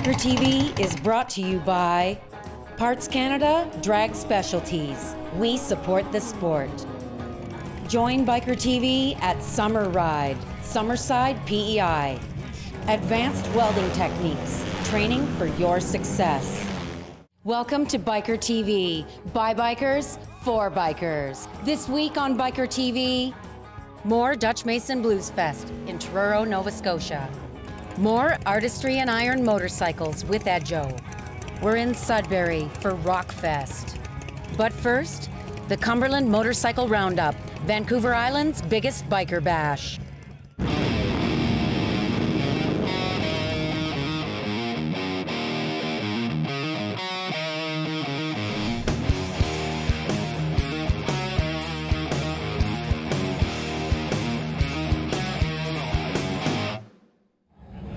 Bikertv is brought to you by Parts Canada Drag Specialties. We support the sport. Join Bikertv at Summer Ride, Summerside PEI. Advanced welding techniques, training for your success. Welcome to Bikertv, by bikers, for bikers. This week on Bikertv, more Dutch Mason Bluesfest in Truro, Nova Scotia. More Artistry and Iron motorcycles with Edjo. We're in Sudbury for Rockfest. But first, the Cumberland Motorcycle Roundup, Vancouver Island's biggest biker bash.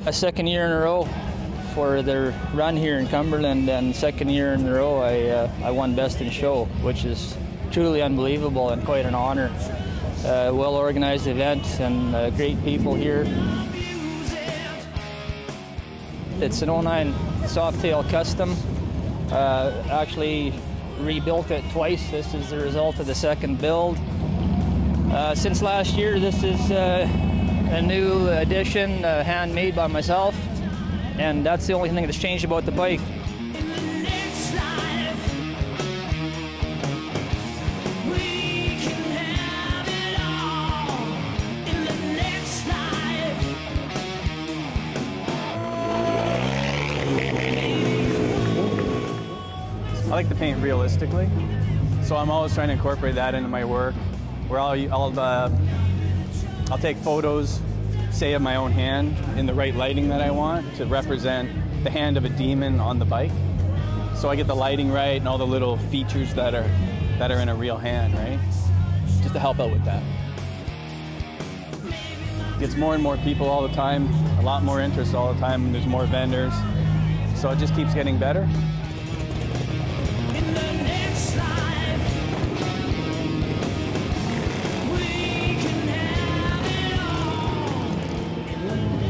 A second year in a row for their run here in Cumberland, and second year in a row I won Best in Show, which is truly unbelievable and quite an honor. Well-organized event and great people here. It's an 09 Softail Custom. Actually rebuilt it twice. This is the result of the second build. Since last year, this is a new addition, handmade by myself, and that's the only thing that's changed about the bike. I like to paint realistically, so I'm always trying to incorporate that into my work, where I'll take photos, say of my own hand, in the right lighting that I want to represent the hand of a demon on the bike. So I get the lighting right and all the little features that are in a real hand, right? Just to help out with that. Gets more and more people all the time, a lot more interest all the time, and there's more vendors. So it just keeps getting better.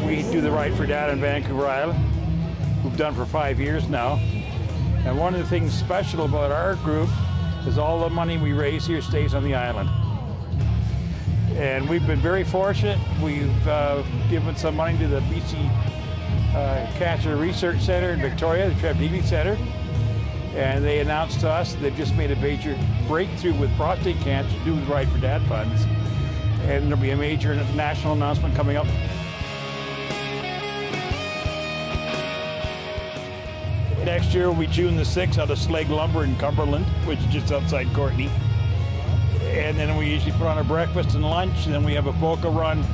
We do the Ride for Dad in Vancouver Island. We've done for 5 years now. And one of the things special about our group is all the money we raise here stays on the island. And we've been very fortunate. We've given some money to the BC Cancer Research Center in Victoria, the Trev Deavy Center. And they announced to us they've just made a major breakthrough with prostate cancer due to the Ride for Dad funds. And there'll be a major national announcement coming up. Next year will be June the 6th out of Slag Lumber in Cumberland, which is just outside Courtenay. And then we usually put on a breakfast and lunch, and then we have a polka run.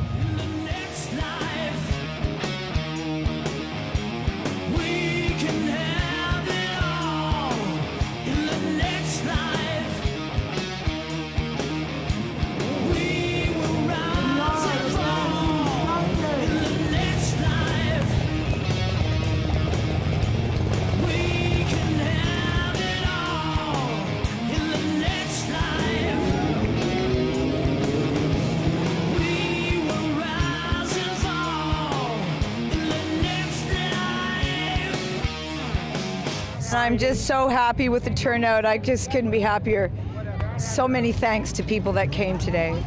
I'm just so happy with the turnout. I just couldn't be happier. So many thanks to people that came today.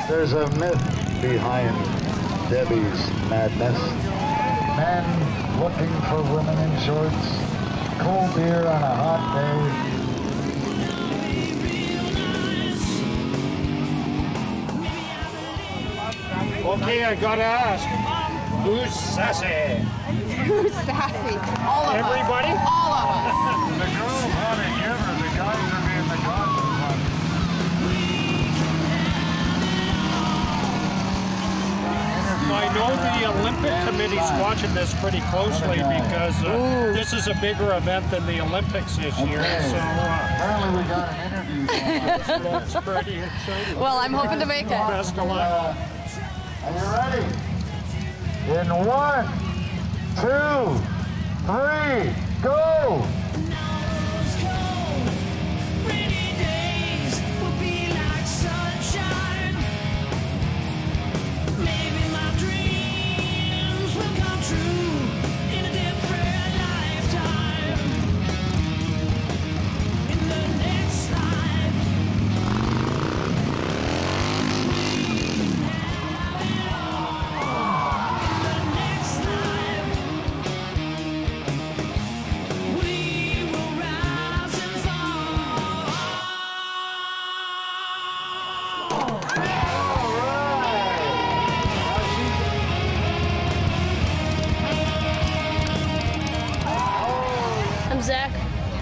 There's a myth behind Debbie's madness. Men looking for women in shorts, cold beer on a hot day. Okay, I gotta ask, who's sassy? Who's sassy? All of Everybody? us. All of us. The girls want to give her, the guys are being the gossip ones. I know the Olympic committee's watching this pretty closely because this is a bigger event than the Olympics this year. So apparently we got an interview. that's pretty exciting. Well, I'm hoping to make it. Best of luck. Are you ready? In 1, 2, 3, go!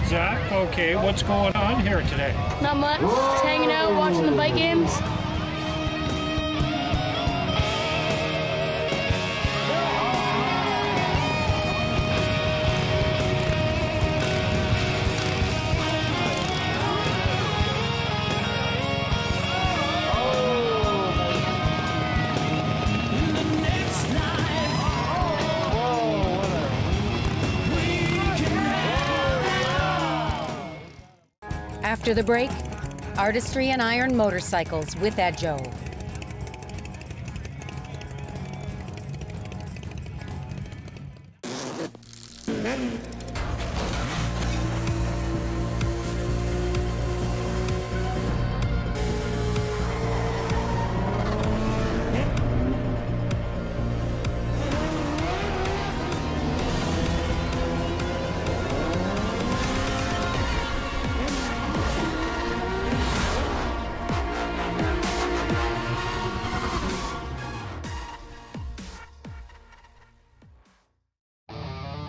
Zach, okay, what's going on here today? Not much. Just hanging out, watching the bike games. After the break, Artistry and Iron motorcycles with Edjo.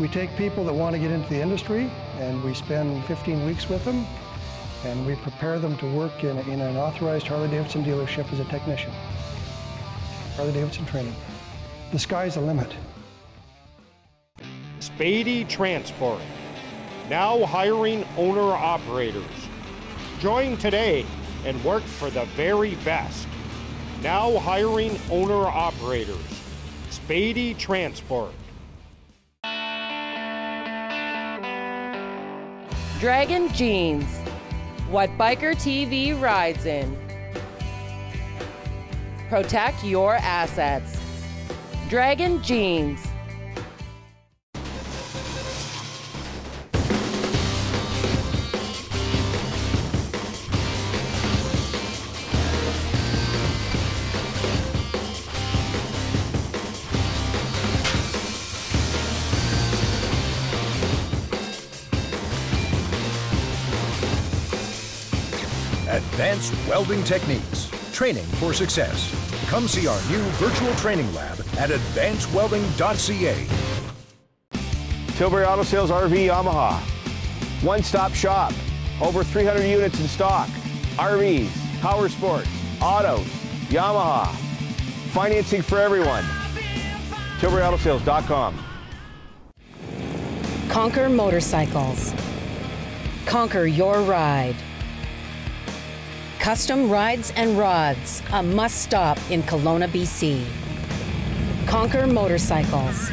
We take people that want to get into the industry and we spend 15 weeks with them and we prepare them to work in an authorized Harley-Davidson dealership as a technician. Harley-Davidson training. The sky's the limit. Spady Transport, now hiring owner-operators. Join today and work for the very best. Now hiring owner-operators. Spady Transport. Dragon Jeans, what Bikertv rides in. Protect your assets. Dragon Jeans. Advanced welding techniques, training for success. Come see our new virtual training lab at advancedwelding.ca. Tilbury Auto Sales RV Yamaha. One-stop shop. Over 300 units in stock. RVs, power sports, autos, Yamaha. Financing for everyone. TilburyAutoSales.com. Conquer Motorcycles. Conquer your ride. Custom Rides and Rods, a must-stop in Kelowna, BC. Conquer Motorcycles.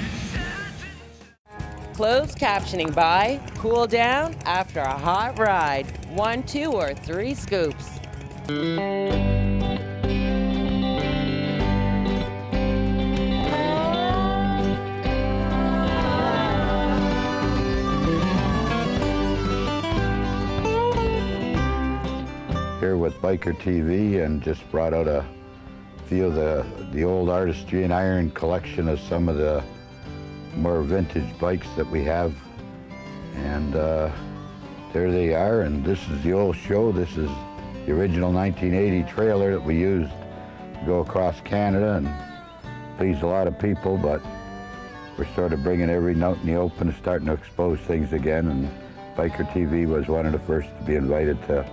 Closed captioning by Cool Down After a Hot Ride. 1, 2, or 3 scoops. Here with Bikertv and just brought out a few of the old Artistry and Iron collection of some of the more vintage bikes that we have. And there they are, and this is the old show. This is the original 1980 trailer that we used to go across Canada and pleased a lot of people, but we're sort of bringing everything out in the open and starting to expose things again, and Bikertv was one of the first to be invited to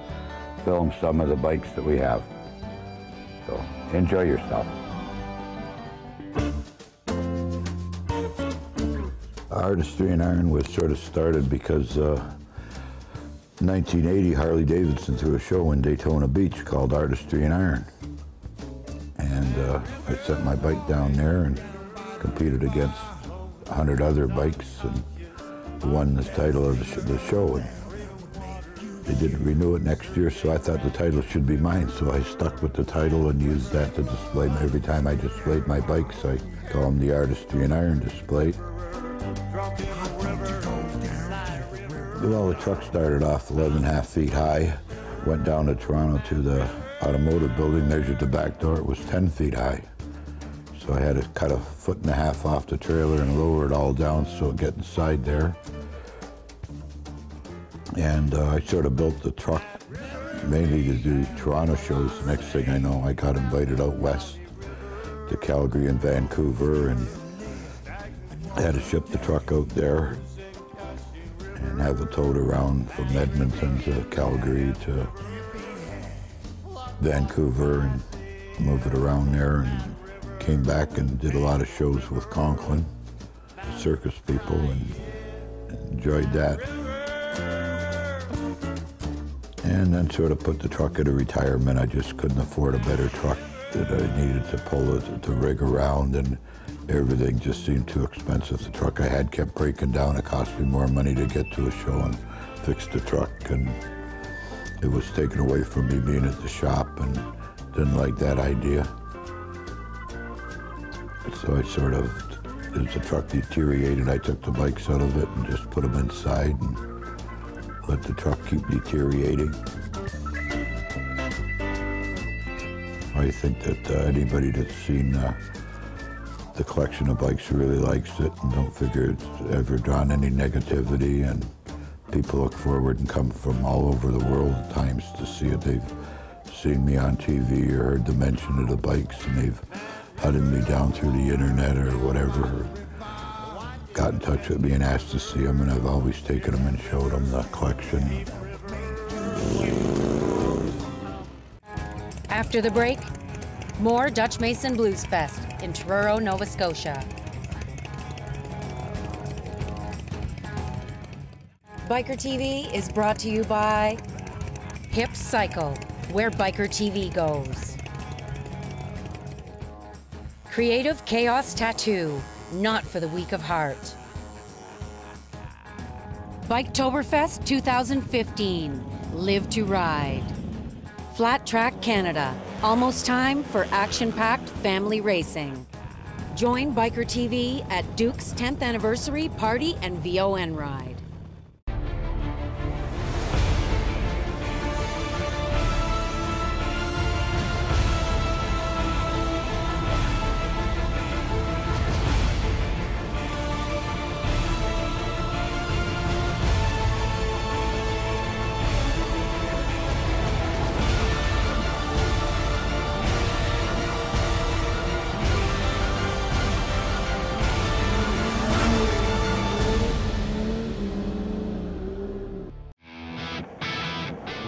film some of the bikes that we have. So enjoy yourself. Artistry and Iron was sort of started because 1980 Harley Davidson threw a show in Daytona Beach called Artistry and Iron. And I sent my bike down there and competed against 100 other bikes and won the title of the show. And they didn't renew it next year, so I thought the title should be mine. So I stuck with the title and used that to display every time I displayed my bikes. I call them the Artistry and Iron display. Well, the truck started off 11.5 feet high, went down to Toronto to the automotive building, measured the back door, it was 10 feet high. So I had to cut 1.5 feet off the trailer and lower it all down so it get inside there. And I sort of built the truck mainly to do Toronto shows. The next thing I know, I got invited out west to Calgary and Vancouver, and I had to ship the truck out there and have it towed around from Edmonton to Calgary to Vancouver and move it around there, and came back and did a lot of shows with Conklin, circus people, and enjoyed that. And then sort of put the truck at a retirement. I just couldn't afford a better truck that I needed to pull it, to rig around, and everything just seemed too expensive. The truck I had kept breaking down. It cost me more money to get to a show and fix the truck, and it was taken away from me being at the shop, and didn't like that idea. So I sort of, as the truck deteriorated, I took the bikes out of it and just put them inside and let the truck keep deteriorating. I think that anybody that's seen the collection of bikes really likes it, and don't figure it's ever drawn any negativity, and people look forward and come from all over the world at times to see it. They've seen me on TV or heard the mention of the bikes, and they've hunted me down through the internet or whatever, or got in touch with me and asked to see them, and I've always taken them and showed them the collection. After the break, more Dutch Mason Bluesfest in Truro, Nova Scotia. Bikertv is brought to you by Hip Cycle, where Bikertv goes. Creative Chaos Tattoo, not for the weak of heart. Biketoberfest 2015, Live to Ride. Flat Track Canada, almost time for action-packed family racing. Join Bikertv at Duke's 10th anniversary party and VON ride.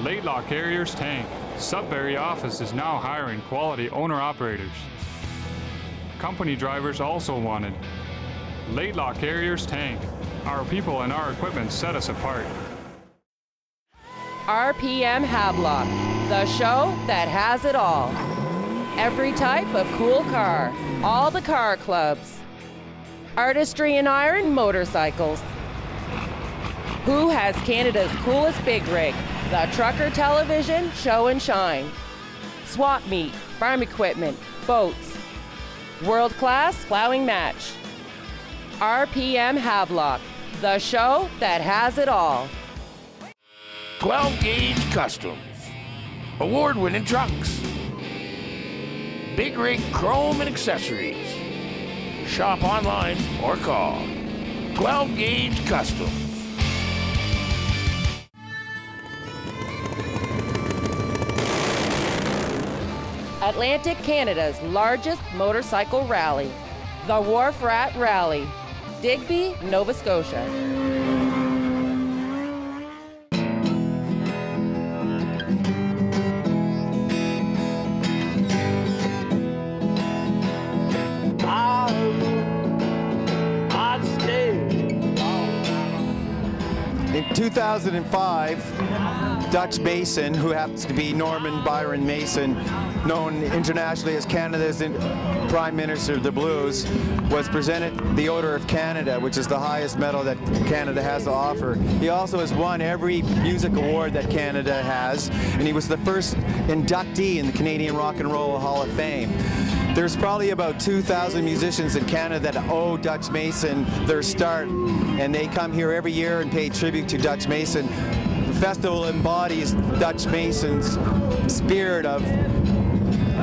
Laidlaw Carriers Tank. Sudbury office is now hiring quality owner-operators. Company drivers also wanted. Laidlaw Carriers Tank. Our people and our equipment set us apart. RPM Havelock, the show that has it all. Every type of cool car, all the car clubs. Artistry and Iron motorcycles. Who has Canada's coolest big rig? The Trucker Television Show and Shine. Swap meet, farm equipment, boats. World-class plowing match. RPM Havelock, the show that has it all. 12-gauge Customs. Award-winning trucks. Big rig chrome and accessories. Shop online or call. 12-gauge Customs. Atlantic Canada's largest motorcycle rally, the Wharf Rat Rally, Digby, Nova Scotia. I'd stay 2005, Dutch Mason, who happens to be Norman Byron Mason, known internationally as Canada's Prime Minister of the Blues, was presented the Order of Canada, which is the highest medal that Canada has to offer. He also has won every music award that Canada has, and he was the first inductee in the Canadian Rock and Roll Hall of Fame. There's probably about 2,000 musicians in Canada that owe Dutch Mason their start, and they come here every year and pay tribute to Dutch Mason. The festival embodies Dutch Mason's spirit of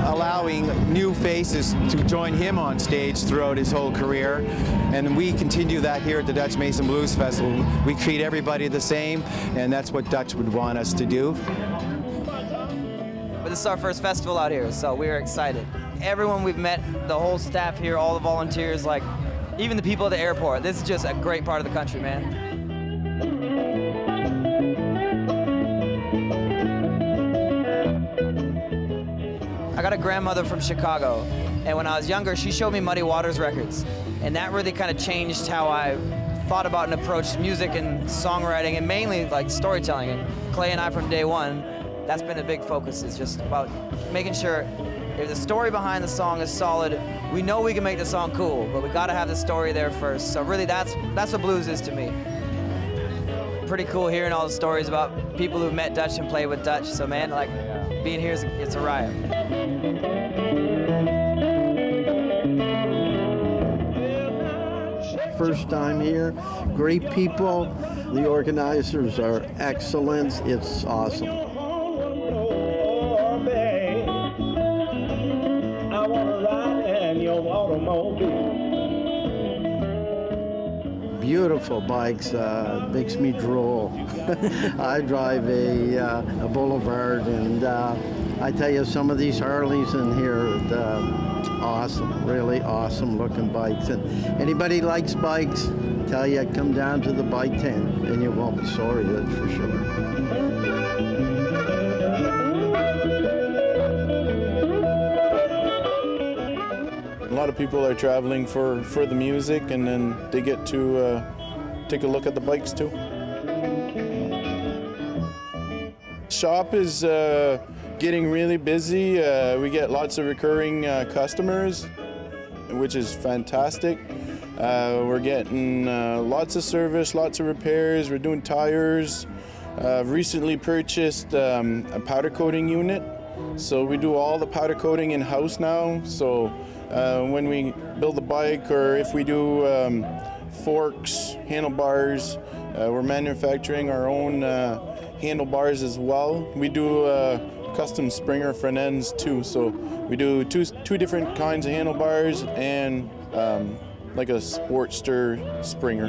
allowing new faces to join him on stage throughout his whole career, and we continue that here at the Dutch Mason Blues Festival. We treat everybody the same, and that's what Dutch would want us to do. But this is our first festival out here, so we're excited. Everyone we've met, the whole staff here, all the volunteers, like even the people at the airport, this is just a great part of the country, man. I got a grandmother from Chicago, and when I was younger, she showed me Muddy Waters records, and that really kind of changed how I thought about and approached music and songwriting, and mainly like storytelling. And Clay and I, from day one, that's been a big focus. It's just about making sure if the story behind the song is solid, we know we can make the song cool, but we got to have the story there first. So really, that's what blues is to me. Pretty cool hearing all the stories about people who met Dutch and played with Dutch. So man, like being here, it's a riot. First time here, great people. The organizers are excellent. It's awesome. Beautiful bikes, makes me drool. I drive a Boulevard, and I tell you, some of these Harleys in here, awesome, really awesome looking bikes. And anybody likes bikes, tell you, come down to the bike tent, and you won't be sorry, that's for sure. A lot of people are traveling for the music, and then they get to take a look at the bikes too. Shop is getting really busy. We get lots of recurring customers, which is fantastic. We're getting lots of service, lots of repairs. We're doing tires. Recently purchased a powder coating unit, so we do all the powder coating in-house now. So when we build a bike, or if we do forks, handlebars, we're manufacturing our own handlebars as well. We do custom springer front ends too, so we do two different kinds of handlebars and like a Sportster springer.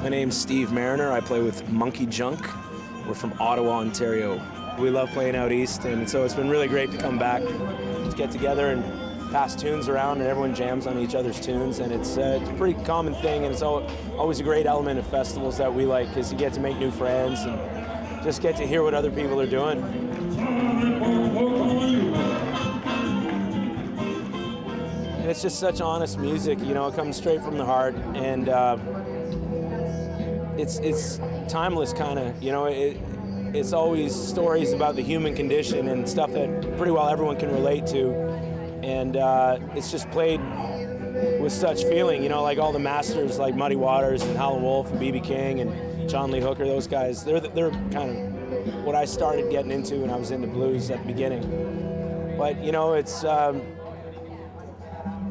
My name's Steve Mariner. I play with Monkey Junk. We're from Ottawa, Ontario. We love playing out east, and so it's been really great to come back, to get together and pass tunes around, and everyone jams on each other's tunes, and it's a pretty common thing, and it's always a great element of festivals that we like, because you get to make new friends and just get to hear what other people are doing. And it's just such honest music, you know, it comes straight from the heart, and it's timeless, kind of, you know. It's always stories about the human condition and stuff that pretty well everyone can relate to, and it's just played with such feeling, you know, like all the masters like Muddy Waters and Howlin' Wolf and B.B. King and John Lee Hooker, those guys, they're kind of what I started getting into when I was into blues at the beginning. But, you know, it's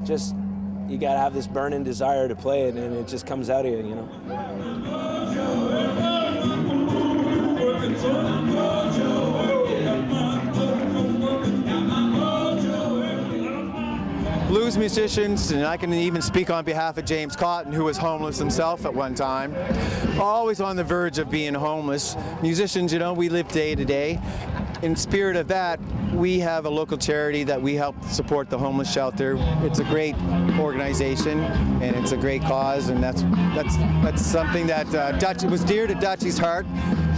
just, you gotta have this burning desire to play it, and it just comes out of you, you know. Blues musicians, and I can even speak on behalf of James Cotton, who was homeless himself at one time, always on the verge of being homeless. Musicians, you know, we live day to day. In spirit of that, we have a local charity that we help support, the homeless shelter. It's a great organization, and it's a great cause, and that's something that Dutch, it was dear to Dutchy's heart.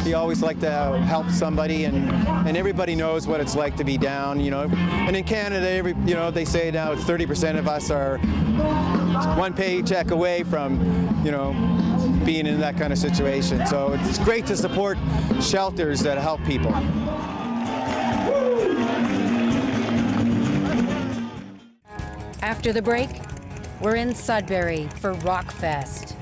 He always liked to help somebody, and everybody knows what it's like to be down, you know. And in Canada, they say now 30% of us are one paycheck away from, being in that kind of situation. So it's great to support shelters that help people. After the break, we're in Sudbury for Rockfest.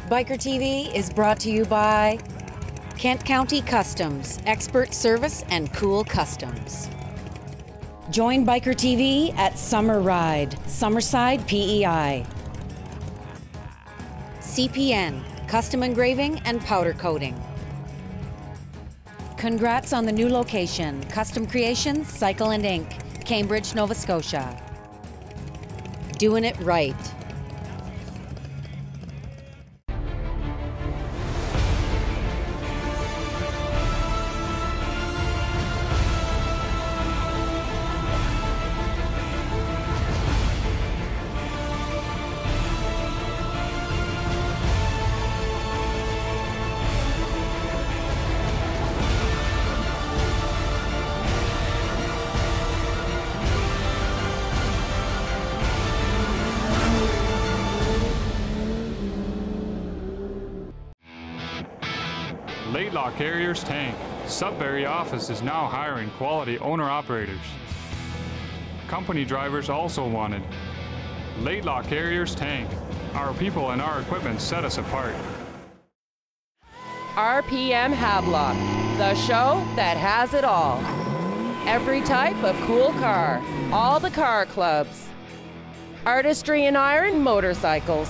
Bikertv is brought to you by Kent County Customs, expert service and cool customs. Join Bikertv at Summer Ride, Summerside, PEI. CPN, custom engraving and powder coating. Congrats on the new location, Custom Creations, Cycle and Ink, Cambridge, Nova Scotia. Doing it right. Laidlaw Carriers Tank. Sudbury office is now hiring quality owner-operators. Company drivers also wanted. Laidlaw Carriers Tank. Our people and our equipment set us apart. RPM Havelock, the show that has it all. Every type of cool car, all the car clubs. Artistry and Iron motorcycles.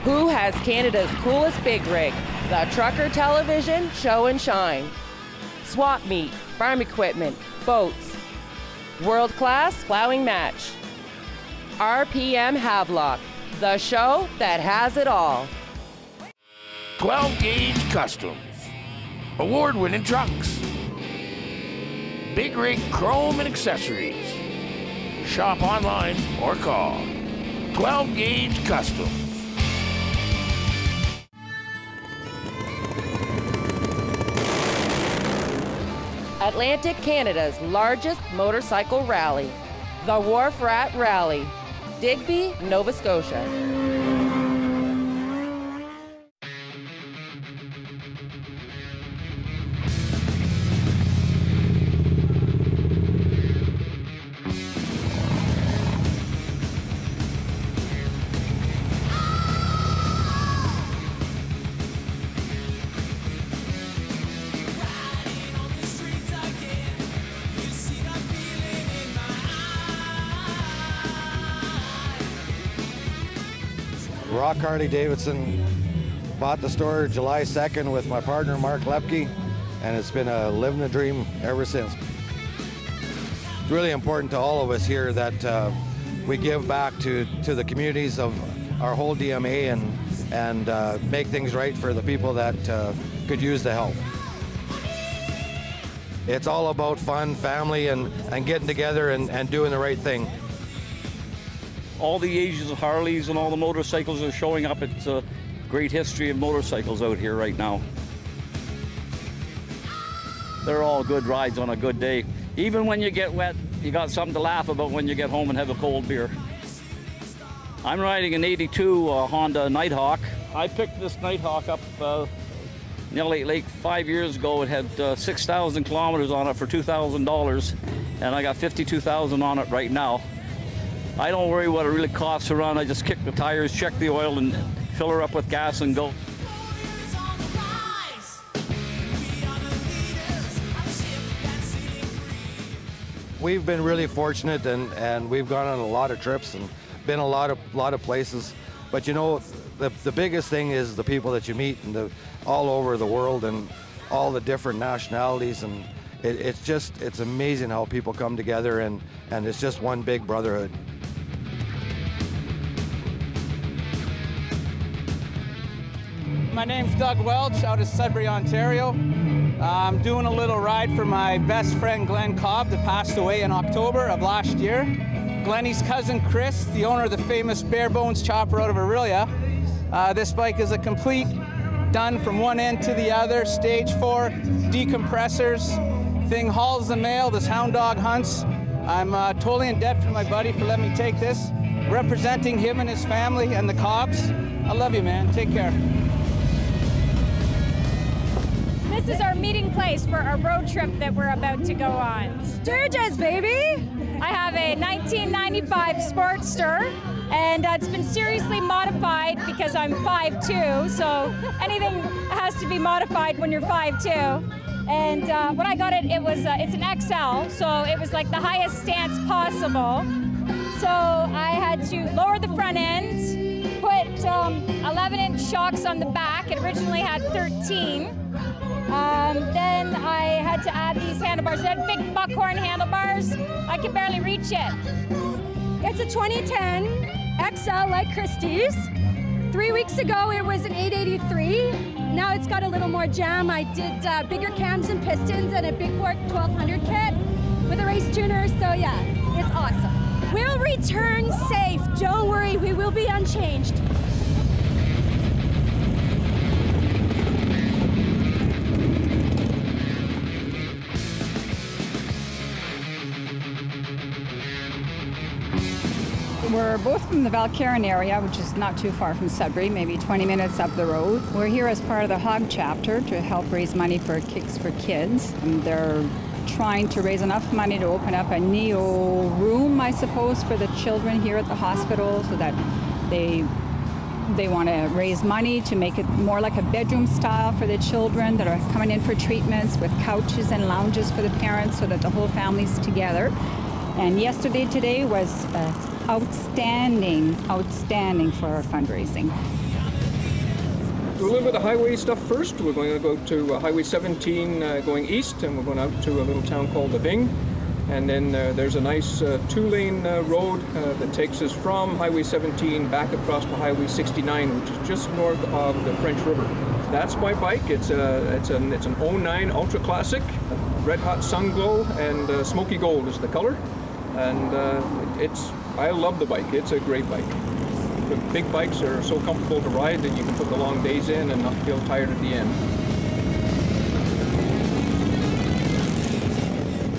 Who has Canada's coolest big rig? The Trucker Television Show and Shine. Swap meet, farm equipment, boats. World-class plowing match. RPM Havelock, the show that has it all. 12-gauge customs. Award-winning trucks. Big rig chrome and accessories. Shop online or call. 12-gauge customs. Atlantic Canada's largest motorcycle rally, the Wharf Rat Rally, Digby, Nova Scotia. Rock Harley Davidson, bought the store July 2nd with my partner Mark Lepke, and it's been a living the dream ever since. It's really important to all of us here that we give back to the communities of our whole DMA and make things right for the people that could use the help. It's all about fun, family, and getting together and doing the right thing. All the ages of Harleys and all the motorcycles are showing up. It's a great history of motorcycles out here right now. They're all good rides on a good day. Even when you get wet, you got something to laugh about when you get home and have a cold beer. I'm riding an 82 Honda Nighthawk. I picked this Nighthawk up in Elliott Lake 5 years ago. It had 6,000 kilometers on it for $2,000, and I got 52,000 on it right now. I don't worry what it really costs to run. I just kick the tires, check the oil, and fill her up with gas and go. We've been really fortunate, and we've gone on a lot of trips and been a lot of places. But you know, the biggest thing is the people that you meet and all over the world and all the different nationalities, and it's amazing how people come together, and it's just one big brotherhood. My name's Doug Welch out of Sudbury, Ontario. I'm doing a little ride for my best friend Glenn Cobb that passed away in October of last year. Glennie's cousin Chris, the owner of the famous Bare Bones Chopper out of Aurelia. This bike is a complete done from one end to the other, stage 4, decompressors, thing hauls the mail, this hound dog hunts. I'm totally in debt for my buddy for letting me take this, representing him and his family and the Cobbs. I love you, man. Take care. This is our meeting place for our road trip that we're about to go on. Sturgis, baby! I have a 1995 Sportster, and it's been seriously modified because I'm 5'2", so anything has to be modified when you're 5'2". And when I got it, it's an XL, so it was like the highest stance possible. So I had to lower the front end, put 11-inch shocks on the back. It originally had 13. Then I had to add these handlebars. They had big buckhorn handlebars. I could barely reach it. It's a 2010 XL like Christie's. 3 weeks ago it was an 883. Now it's got a little more jam. I did bigger cams and pistons and a big fork 1200 kit with a race tuner. So yeah, it's awesome. We'll return safe. Don't worry, we will be unchanged. We're both from the Valcarin area, which is not too far from Sudbury, maybe 20 minutes up the road. We're here as part of the Hog chapter to help raise money for Kicks for Kids. And they're trying to raise enough money to open up a neo room, I suppose, for the children here at the hospital, so that they want to raise money to make it more like a bedroom style for the children that are coming in for treatments, with couches and lounges for the parents so that the whole family's together. And today was outstanding for our fundraising. Do a little bit of highway stuff first. We're going to go to Highway 17 going east, and we're going out to a little town called Laving. And then there's a nice two-lane road that takes us from Highway 17 back across to Highway 69, which is just north of the French River. That's my bike. It's an 09 Ultra Classic, red hot sun glow, and smoky gold is the color. And I love the bike. It's a great bike. The big bikes are so comfortable to ride that you can put the long days in and not feel tired at the end.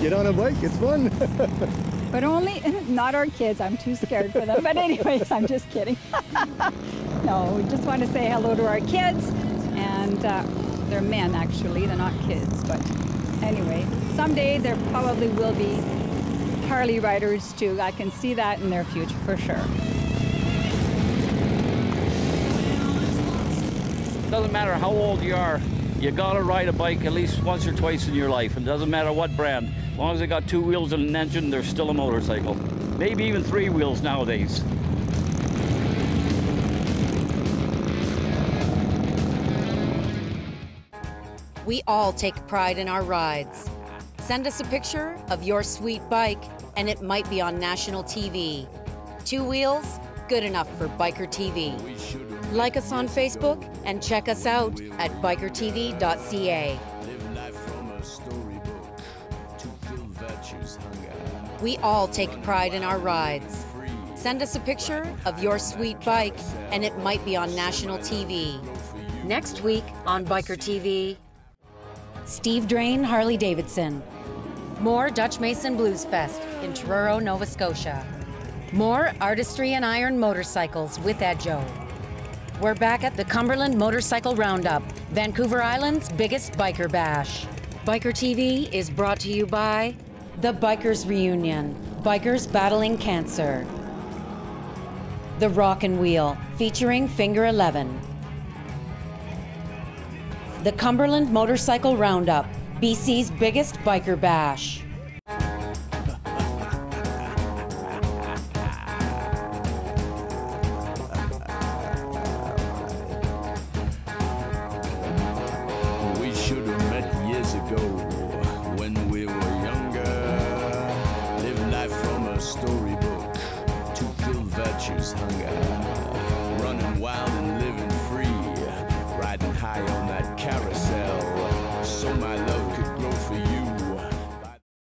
Get on a bike, it's fun. But only, not our kids, I'm too scared for them. But anyways, I'm just kidding. No, we just want to say hello to our kids. And they're men, actually, they're not kids. But anyway, someday there probably will be Harley riders too. I can see that in their future for sure. Doesn't matter how old you are, you gotta ride a bike at least once or twice in your life. And doesn't matter what brand. As long as they got 2 wheels and an engine, they're still a motorcycle. Maybe even 3 wheels nowadays. We all take pride in our rides. Send us a picture of your sweet bike, and it might be on national TV. 2 wheels, good enough for Bikertv. Like us on Facebook and check us out at bikertv.ca. We all take pride in our rides. Send us a picture of your sweet bike, and it might be on national TV. Next week on Bikertv, Steve Drain Harley Davidson. More Dutch Mason Bluesfest in Truro, Nova Scotia. More Artistry and Iron motorcycles with Edjo. We're back at the Cumberland Motorcycle Roundup, Vancouver Island's biggest biker bash. Bikertv is brought to you by the Bikers Reunion, Bikers Battling Cancer. The Rock and Wheel, featuring Finger 11. The Cumberland Motorcycle Roundup, BC's biggest biker bash. We should have met years ago when we were younger. Live life from a storybook to fill virtue's hunger. Running wild and living free, riding high on that carousel.